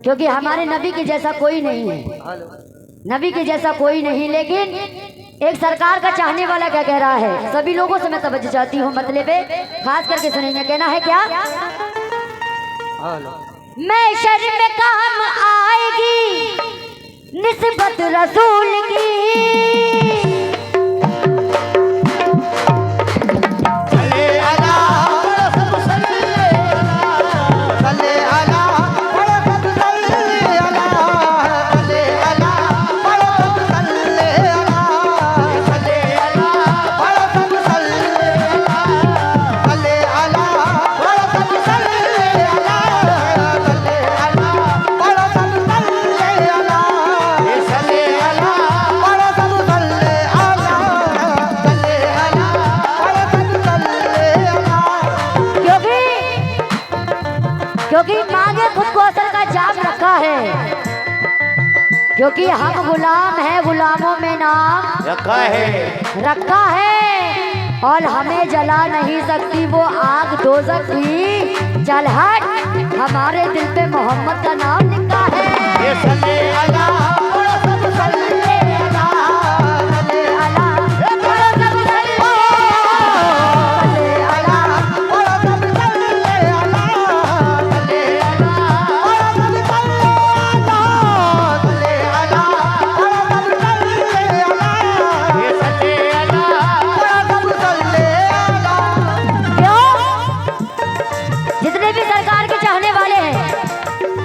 क्योंकि हमारे नबी के जैसा कोई नहीं है, नबी के जैसा कोई नहीं। लेकिन एक सरकार का चाहने वाला क्या कह रहा है, सभी लोगों से मैं तवज्जो चाहती हूँ मतलब पे, खास करके सुनेंगे। कहना है क्या, मैं शर्म में काम आएगी निस्बत रसूल की, क्योंकि मांगे खुद को असर का जाम रखा है, क्योंकि हम गुलाम हैं, गुलामों में नाम रखा है और हमें जला नहीं सकती वो आग दोज़ख की। चल हट, हमारे दिल पे मोहम्मद का नाम लिखा है।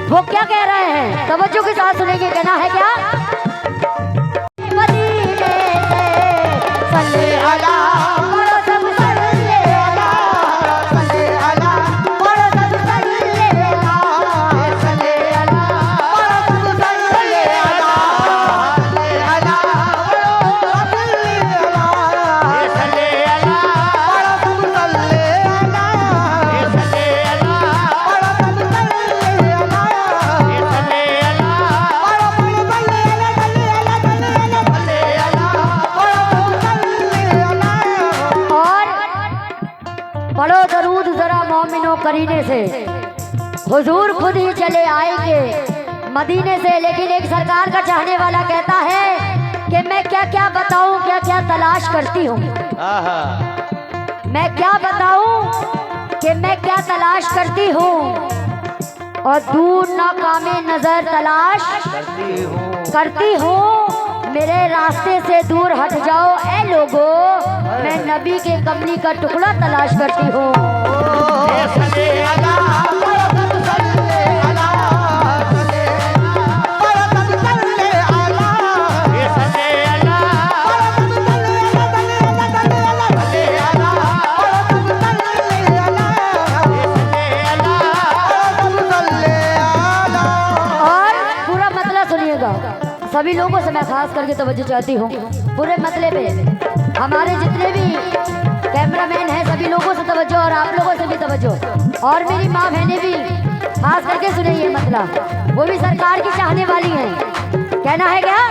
वो क्या कह रहे हैं, तवज्जो के साथ सुनेंगे। कहना है क्या, मदीने से सल्ले अला पढ़ो सब सल्ले अला, सल्ले अला पढ़ो सब सल्ले अला, सल्ले अला पढ़ो सब सल्ले अला, सल्ले अला पढ़ो सल्ले अला, सल्ले अला पढ़ो सब सल्ले अला, सल्ले अला पढ़ो सब सल्ले अला। पढ़ो दरूद जरा मोमिनो करीने से, हुजूर खुद ही चले आएंगे मदीने से। लेकिन एक सरकार का चाहने वाला कहता है कि मैं क्या क्या बताऊं, क्या क्या तलाश करती हूँ, मैं क्या बताऊं कि मैं क्या तलाश करती हूँ, और दूर ना कामे नजर तलाश करती हूँ। मेरे रास्ते से दूर हट जाओ ए लोगो, मैं नबी के कमली का टुकड़ा तलाश करती हूँ। सभी लोगों से मैं खास करके तवज्जो चाहती हूँ, पूरे मतले पे हमारे जितने भी कैमरामैन हैं सभी लोगों से तवज्जो, और आप लोगों से भी तवज्जो, और मेरी माँ बहनें भी खास करके सुने ये मतला, वो भी सरकार की चाहने वाली हैं। कहना है क्या,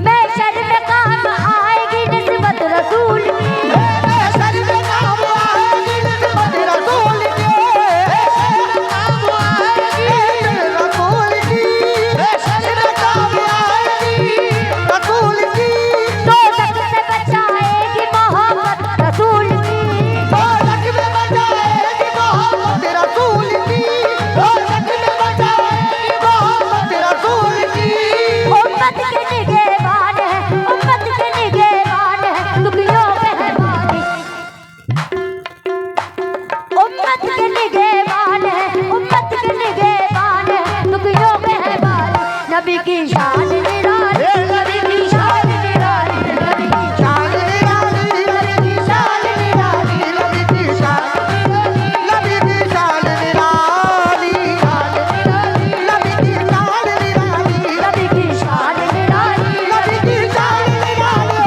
मैं शर्म में काम आएगी निस्बत रसूल की, नबी की शान निराली, नबी की शान निराली, नबी की शान निराली, नबी की शान निराली, नबी की शान निराली, नबी की शान निराली, नबी की शान निराली, नबी की शान निराली, नबी की शान निराली,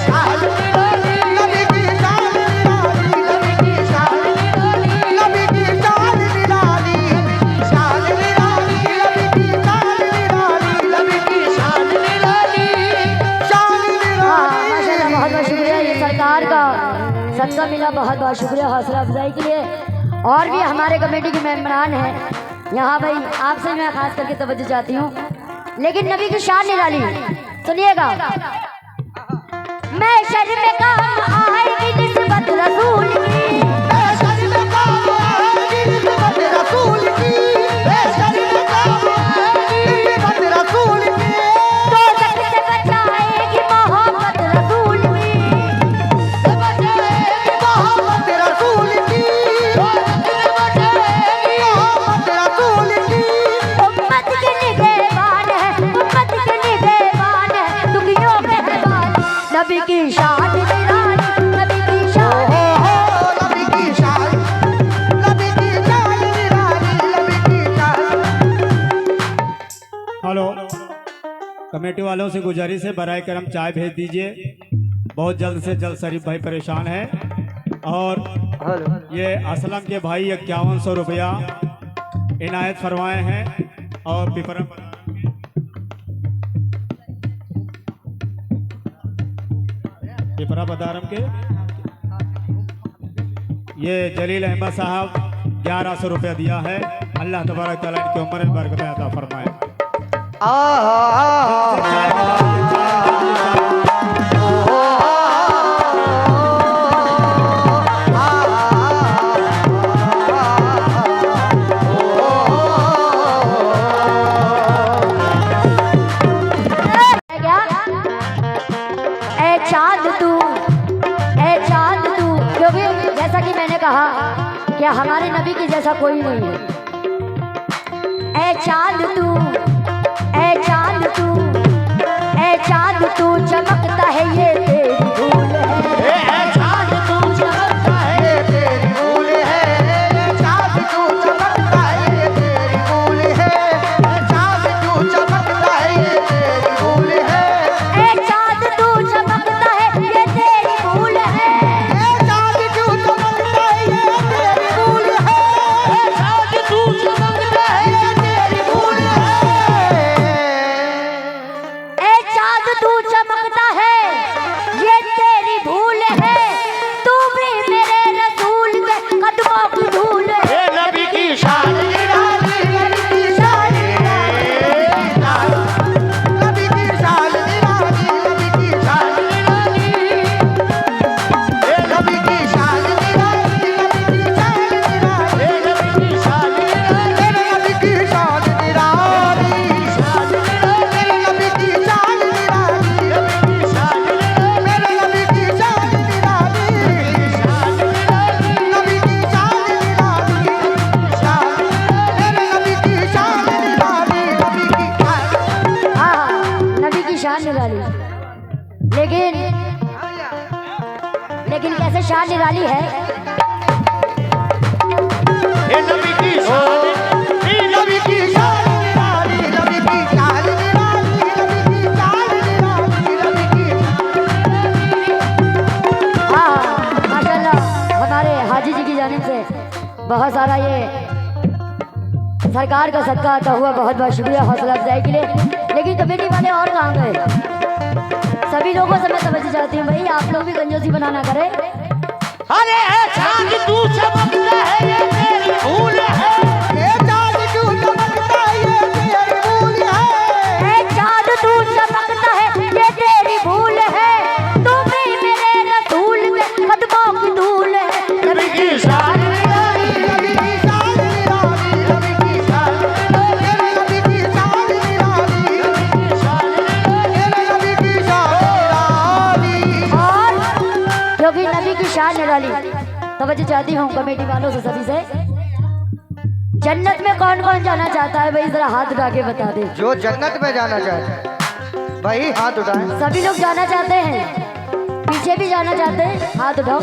शान निराली, नबी की शान निराली, नबी की शान निराली, नबी की शान निराली, शान निराली, नबी की सरकार का सबका मिला, बहुत बहुत शुक्रिया हौसला अफजाई के लिए। और भी हमारे कमेटी के मेंबरान हैं, यहाँ भाई आपसे मैं खास करके तवज्जो चाहती हूँ, लेकिन नबी की शान निराली। सुनिएगा, मैं शर में काम आएगी निस्बत रसूल की, मैं शर में काम आएगी निस्बत रसूल की, मैं शर में काम आएगी निस्बत रसूल की, तो जग से बचाएगी मोहब्बत रसूल की, से बचाएगी मोहब्बत रसूल की, तो जग से बचाएगी मोहब्बत रसूल की। उम्मत के निगहबान है, उम्मत के निगहबान है, दुखियों के रहबान, नबी की शान निराली, नबी की शान। नबी की शान, नबी की शान निराली, नबी की शान। हेलो, कमेटी वालों से गुजारिश है बराए करम चाय भेज दीजिए। बहुत जल्द से जल्द शरीफ भाई परेशान है। और ये असलम के भाई 5100 रुपया इनायत फरमाए हैं। और पिपरा बदारम के ये जलील अहमद साहब 1100 रुपया दिया है। अल्लाह तबारक तआला इनकी उम्र में बरकत अता फरमाए। क्या ए चांद तू, ए चांद तू, क्योंकि जैसा कि मैंने कहा कि हमारे नबी की जैसा कोई नहीं है। ए चांद तू, ए चांद तू, ए चांद तू चमकता है ये तेरी भूल है, चाँद तू चमकता है तेरी भूल है, चाँद तू चमकता है तेरी भूल है, चाँद तू चमकता है तेरी भूल है, ए चांद तू चमकता है ये तेरी भूल है, चाँद तू चमकता है तेरी भूल है, चाँद तू चमकता है तेरी भूल है। ए चांद तू चमकता है ये तेरी भूल है, तू भी मेरे रसूल के कदमों की धूल है। नबी की शान निराली, नबी की शान निराली, नबी की शान निराली, नबी की शान निराली, नबी की शान निराली, नबी की शान निराली, नबी की शान निराली, नबी की शान निराली, मेरे नबी की शान निराली, नबी की शान निराली, मेरे नबी की शान निराली, नबी की शान निराली, शान मेरे नबी की शान निराली, नबी की शान। हाँ, नबी की शान निराली। लेकिन कैसे शान निराली है? नबी की शान, नबी की शान निराली, नबी की शान निराली, नबी की शान निराली, नबी की। हाँ, माशाल्लाह हमारे हाजी जी की जानिब से बहुत सारा ये सरकार का सदका आता हुआ बहुत बहुत शुक्रिया हौसला अफजाई के लिए। लेकिन कमेटी वाले और कहाँ गए? सभी लोगों से मैं तवज्जो चाहती हूँ भाई, आप लोग भी कंजूसी बनाना करें। अरे चाँद तू चमकता है ये तेरी भूल है, चाँद तू चमकता है ये तेरी भूल है, ए चाँद तू चमकता है ये तेरी भूल है, तू भी मेरे रसूल के कदमों की धूल है। नबी की शान निराली, नबी की शान निराली, नबी की शान मेरे नबी की शान निराली, नबी की शान मेरे नबी की शान निराली। और क्योंकि नबी की शान निराली, तवज्जो चाहती हूँ कमेटी वालों से सभी से, जन्नत में कौन कौन जाना चाहता है भाई जरा हाथ उठा के बता दे। जो जन्नत में जाना चाहते हैं भाई हाथ उठाएं। सभी लोग जाना चाहते हैं, पीछे भी जाना चाहते हैं, हाथ उठाओ।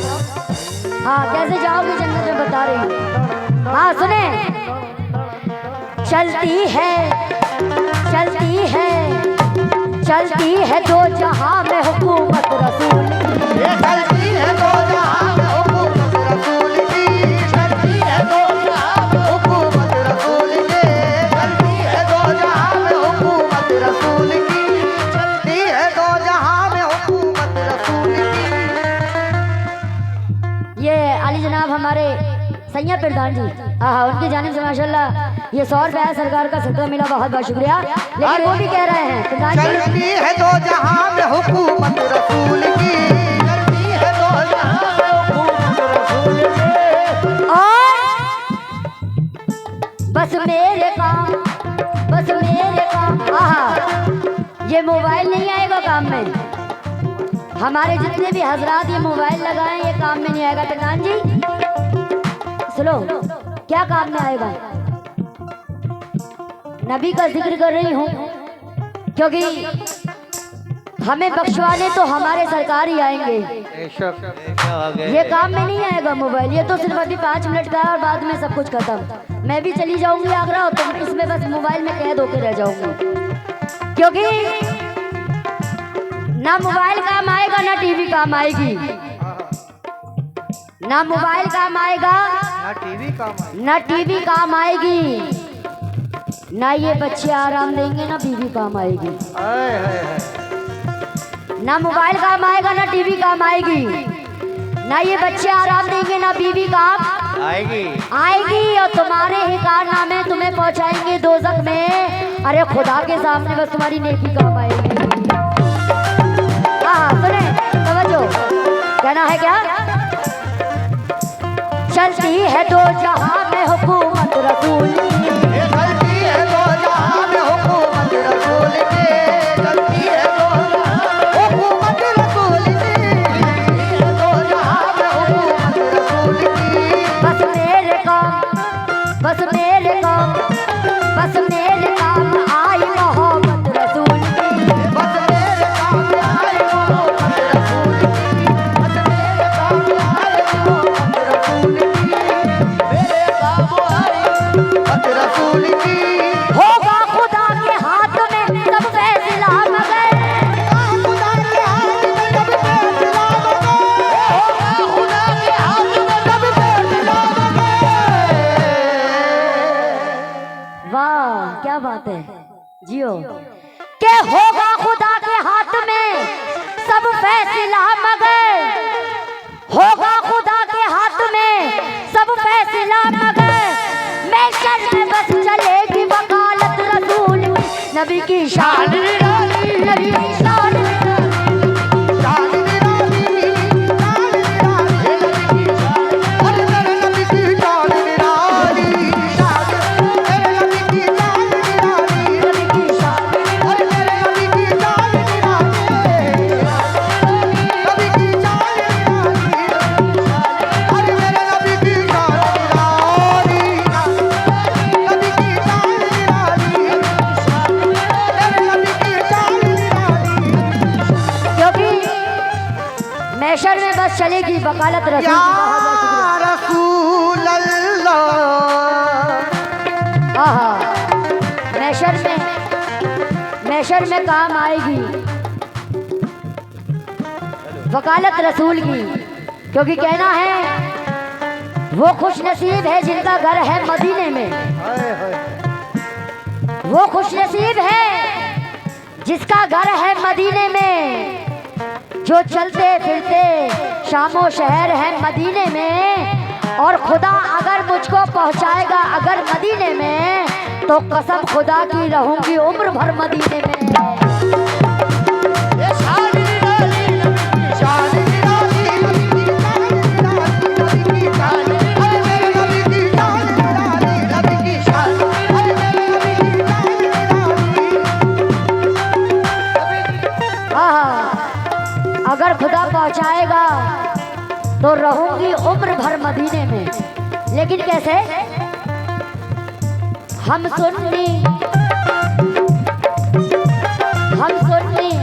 हाँ, कैसे जाओगे जन्नत में बता रही हूँ। हाँ सुने, चलती है, चलती है, चलती है दो जहां में हुकूमत रसूल की। ये चलती है दो जहां में हुकूमत रसूल की, चलती है दो जहां में हुकूमत रसूल की, चलती है दो जहां में हुकूमत रसूल की, चलती है दो जहां में हुकूमत रसूल की। ये अली जनाब हमारे सैयद प्रधान जी, हाँ उनकी जानिब से माशाल्लाह ये 100 रुपया सरकार का सत्ता मिला, बहुत बहुत शुक्रिया। लेकिन वो भी कह रहे हैं प्रधान जी, चलती है दो जहां में हुकूमत रसूल की, चलती है दो जहां में हुकूमत रसूल की। और बस मेरे काम, बस मेरे काम। आहा, ये मोबाइल नहीं आएगा काम में। हमारे जितने भी हजरात ये मोबाइल लगाएं, ये काम में नहीं आएगा। प्रधान जी सुनो, क्या काम में आएगा? नबी का जिक्र कर रही हूँ, क्योंकि हमें बख्शवाने तो हमारे सरकार ही आएंगे। ये काम में नहीं आएगा मोबाइल, ये तो सिर्फ अभी 5 मिनट का है और बाद में सब कुछ खत्म। मैं भी चली जाऊंगी आगरा, तो इसमें बस मोबाइल में कैद होकर रह जाऊंगी, क्योंकि ना मोबाइल काम आएगा ना टीवी काम आएगी। ना मोबाइल काम आएगा ना टीवी काम ना टीवी काम आएगी, ना ये बच्चे आराम देंगे ना बीवी काम आएगी। ना मोबाइल काम आएगा ना टीवी काम आएगी, ना ये बच्चे आराम देंगे ना बीवी काम आएगी। और तुम्हारे ही कारनामे तुम्हें पहुंचाएंगे दोजख में। अरे खुदा के सामने बस तुम्हारी नेकी काम आएगी। हाँ सुने, समझो कहना है क्या? चलती है दो जहां में हुकूमत रसूल की, चलती है दो जहां में हुकूमत रसूल की, चलती है दो जहां हुकूमत रसूल की, दो जहां में हुकूमत रसूल की। बस मेरे काम, बस मेरे काम, बस मेरे काम आई मोहब्बत रसूल की। बस मेरे काम आए मोहब्बत रसूल की, बस मेरे काम आए मोहब्बत रसूल की, मेरे काम आए मोहब्बत रसूल की। होगा खुदा के हाथ में सब फैसला, मगर खुदा के हाथ में सब फैसला होगा, खुदा के हाथ में सब फैसला होगा। वाह क्या बात है जियो, के होगा खुदा के हाथ में सब फैसला, मगर होगा खुदा के हाथ में सब फैसला, मगर मैं में बस चलेगी वकालत रसूल की। नबी की शान, नबी की शान, मैशर में बस चलेगी वकालत रसूल की। रसूल अल्लाह। आहा, मैशर में काम आएगी वकालत रसूल की, क्योंकि कहना है वो खुश नसीब है जिनका घर है मदीने में। वो खुश नसीब है जिसका घर है मदीने में, जो चलते फिरते शामो शहर है मदीने में। और खुदा अगर मुझको पहुंचाएगा अगर मदीने में, तो कसम खुदा की रहूंगी उम्र भर मदीने में। अगर खुदा पहुंचाएगा तो रहूंगी उम्र भर मदीने में। लेकिन कैसे? हम सुन्नी,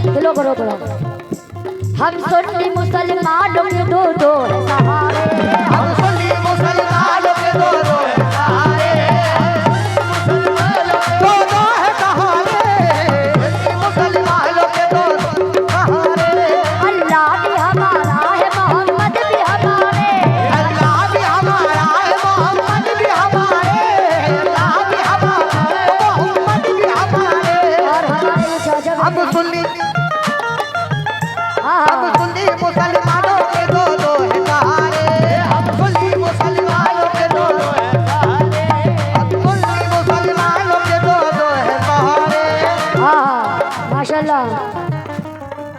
दिलो करो करो, हम सुन्नी मुसलमानों के दो दो है सहारे, हम सुन्नी मुसलमानों के दो दो है सहारे, दो दो है सहारे, मुसलमानों के दो दो सहारे। अल्लाह भी हमारा है मोहम्मद भी हमारे, अल्लाह भी हमारा है मोहम्मद भी हमारे, अल्लाह भी हमारा है मोहम्मद भी हमारे। और हमारे चाचा हम सुन्नी मुसलमानों के दो दो है सहारे, हम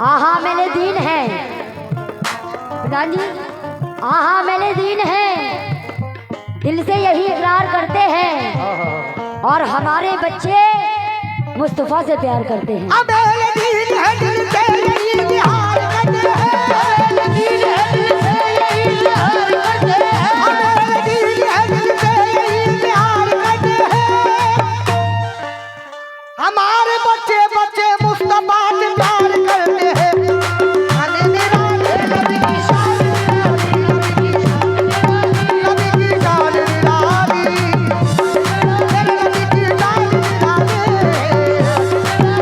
आहा मेरे दीन है प्रधान जी, आहा मेरे दीन है, दिल से यही इकरार करते हैं और हमारे बच्चे मुस्तफा से प्यार करते हैं। अबेल दीन है दिल से यही इज़हार करते हैं, अबेल दीन है दिल से यही इज़हार करते हैं, अबेल दीन है दिल से यही इज़हार करते हैं। हमारे बच्चे बच्चे मुस्तफा से प्यार करते हैं। अने निराले नबी की शान निराली, नबी की शान निराली, मेरे नबी की शान निराली,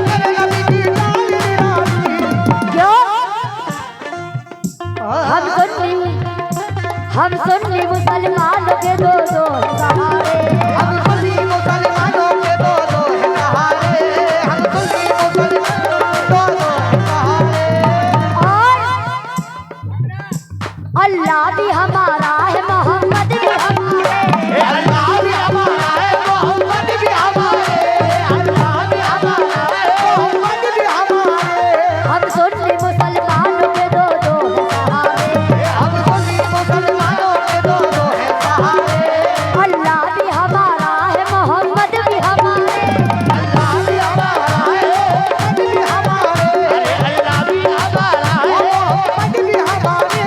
मेरे नबी की शान निराली। क्यों? हम सुन्नी मुसलमानों के दो सहारे, हम सुन्नी मुसलमानों के दो हैं सहारे, हम सुन्नी मुसलमानों दो हैं सहारे। और अल्लाह भी हमारा है, मोहम्मद भी हमारे, अल्लाह भी हमारा है, मोहम्मद भी हमारे, अल्लाह भी हमारा है, मोहम्मद भी हमारे। हम सुन्नी मुसलमानों के दो हैं सहारे, हम सुन्नी मुसलमानों के दो हैं सहारे, अल्लाह भी हमारा है, मोहम्मद भी हमारे, अल्लाह भी हमारा है, मोहम्मद भी हमारे, अल्लाह भी हमारा है, मोहम्मद भी हमारे।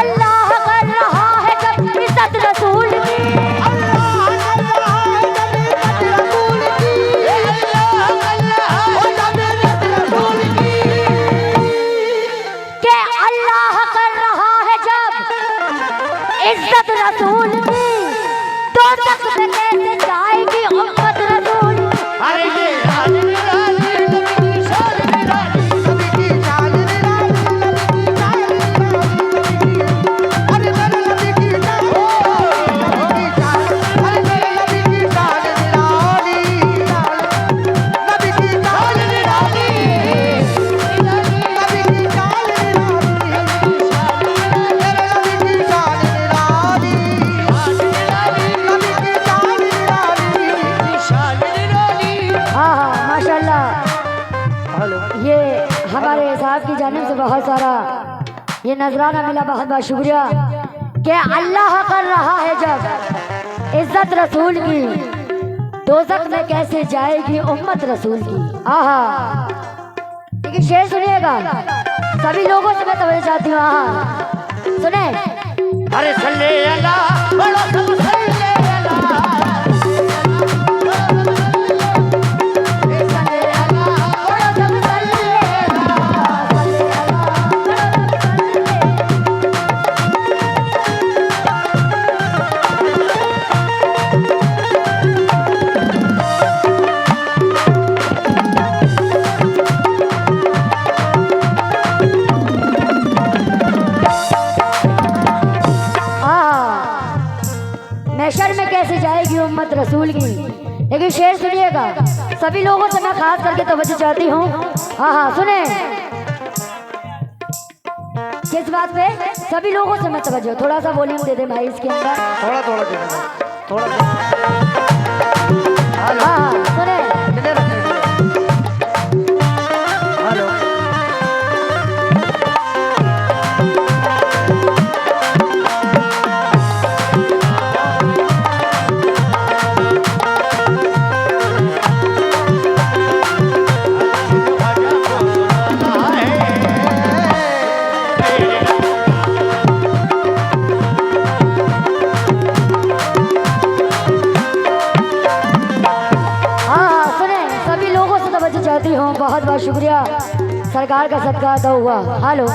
अल्लाह कर रहा है जब इज्जत रसूल की, अल्लाह अल्लाह जब इज़्ज़त रसूल की, अल्लाह अल्लाह जब इज़्ज़त रसूल की। के अल्लाह कर रहा है जब इज्जत रसूल की, तो तक में कैसे जाएगी उम्मत रसूल की। अरे ये शान निराली, नबी की शान निराली, नबी की शान निराली, नबी की शान निराली, अरे मेरे नबी की शान, नबी की शान, अरे मेरे नबी की शान निराली, नबी की शान निराली, नबी की शान निराली, मेरे नबी की शान निराली, नबी की शान निराली। हाँ हाँ माशाल्लाह, ये हमारे साहब की जानिब से बहुत सारा ये नजराना मिला, बहुत बहुत शुक्रिया। कि अल्लाह कर रहा है जब इज्जत रसूल की, दोज़ख में कैसे जाएगी उम्मत रसूल की। आहा, लेकिन शेर सुनिएगा, सभी लोगों से मैं तवज्जो चाहती हूँ। आहा सुने, अरे सल्ले अल्लाह, बड़ा सब सल्ले अल्लाह, सल्ले अल्लाह, बड़ा सब सल्ले अल्लाह, सल्ले अल्लाह, बड़ा सब सल्ले। महशर में कैसे जाएगी उम्मत रसूल की। लेकिन शेर सुनिएगा, सभी लोगों से मैं खास करके तवज्जो चाहती हूँ। हाँ हाँ सुने, किस बात पे सभी लोगों से मैं तवज्जो, थोड़ा सा वॉल्यूम दे दे भाई इसके अंदर। थोड़ा थोड़ा दे देना, थोड़ा हाँ हाँ सुने, कितने रखने हेलो चाहती हूँ, बहुत बहुत शुक्रिया, सरकार का सदका अदा हुआ। हेलो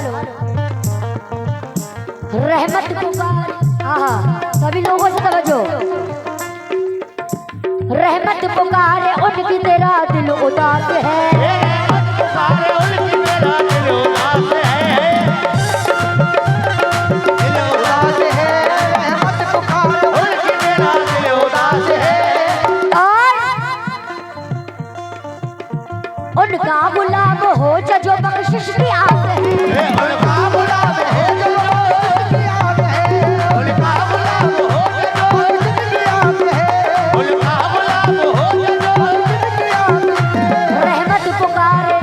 रहमत पुकार, हाँ सभी लोगों से तवज्जो, रहमत पुकारे उनकी तेरा दिल उदास है, उनका गुलाम हो जो बख्शिश की आस है, उनका गुलाम हो जो बख्शिश की आस है, उनका गुलाम हो जो बख्शिश की आस है, उनका गुलाम हो जो बख्शिश की आस है। रहमत पुकारे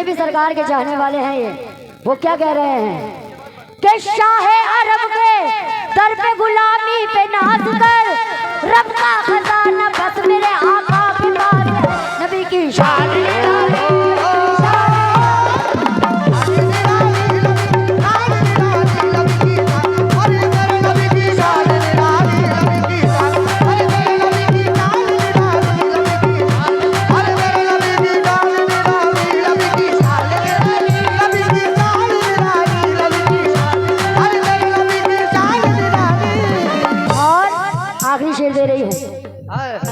जितने भी सरकार के चाहने वाले हैं ये, वो क्या कह रहे हैं कि शाहे अरब के दर पे गुलामी पे नाज कर, रब का खजाना बस मेरे आका के पास है, नबी की शान आखिरी शेर दे रही हूँ।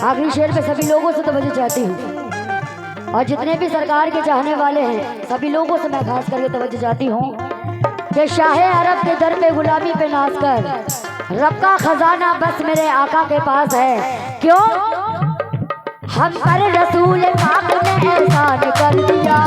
आखिरी शेर पे सभी लोगों से तवज्जो चाहती हूँ, और जितने भी सरकार के चाहने वाले हैं सभी लोगों से मैं खास करके तवज्जो चाहती हूँ कि शाहे अरब के दर पे गुलामी पे नाज कर, रब का खजाना बस मेरे आका के पास है। क्यों? हम पर रसूल पाक ने एहसान कर दिया।